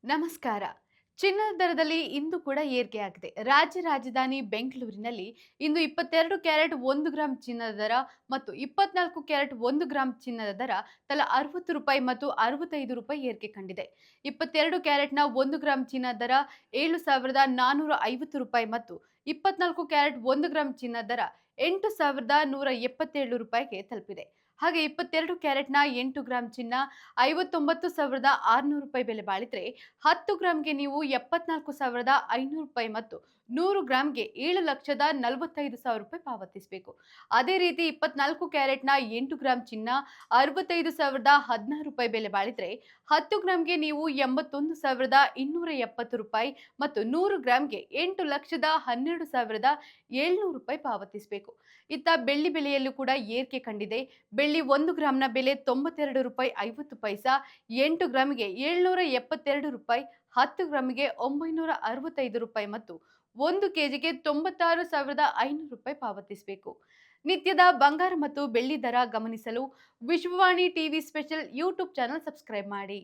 ನಮಸ್ಕಾರ. ಚಿನ್ನದ ದರದಲ್ಲಿ ಇಂದು ಕೂಡ ಏರಿಕೆಯಾಗಿದೆ. ರಾಜ್ಯ ರಾಜಧಾನಿ ಬೆಂಗಳೂರಿನಲ್ಲಿ ಇಂದು 22 ಕ್ಯಾರೆಟ್ 1 ಗ್ರಾಂ ಚಿನ್ನದ ದರ ಮತ್ತು 24 ಕ್ಯಾರೆಟ್ 1 ಗ್ರಾಂ ಚಿನ್ನದ ದರ ತಲಾ ₹60 ಮತ್ತು ₹65 ಏರಿಕೆ ಕಂಡಿದೆ. 22 ಕ್ಯಾರೆಟ್‌ನ 1 ಗ್ರಾಂ ಚಿನ್ನದ ದರ ₹7,450 ಮತ್ತು 24 ಕ್ಯಾರೆಟ್ 1 ಗ್ರಾಂ ಚಿನ್ನದ ದರ ₹8,177ಗೆ ತಲುಪಿದೆ. ಹಾಗೆ 22 ಕ್ಯಾರೆಟ್‌ನ 8 ಗ್ರಾಂ ಚಿನ್ನ ₹59,600 ಬೆಲೆ ಬಾಳಿದ್ರೆ 10 ಗ್ರಾಂಗೆ ನೀವು ₹74,500 ಮತ್ತು 100 ಗ್ರಾಂಗೆ ₹7,45,000 ಪಾವತಿಸಬೇಕು. ಅದೇ ರೀತಿ 24 ಕ್ಯಾರೆಟ್‌ನ 8 ಗ್ರಾಂ ಚಿನ್ನ ₹65,016 ಬೆಲೆ ಬಾಳಿದ್ರೆ 10 ಗ್ರಾಂಗೆ ನೀವು ₹81,270 ಮತ್ತು 100 ಗ್ರಾಂಗೆ ₹8,12,700 ಪಾವತಿಸಬೇಕು. ಇತ್ತ ಬೆಳ್ಳಿ ಬೆಲೆಯಲ್ಲೂ ಕೂಡ ಏರಿಕೆ ಕಂಡಿದೆ. ಬೆಳ್ಳಿ 1 ಗ್ರಾಂನ ಬೆಲೆ ₹92.50, 8 ಗ್ರಾಂಗೆ ₹772, 10 ಗ್ರಾಂಗೆ ₹965 ಮತ್ತು 1 ಕೆಜಿಗೆ ₹96,500 ಪಾವತಿಸಬೇಕು. ನಿತ್ಯದ ಬಂಗಾರ ಮತ್ತು ಬೆಳ್ಳಿ ದರ ಗಮನಿಸಲು Vishwavani TV special YouTube channel subscribe ಮಾಡಿ.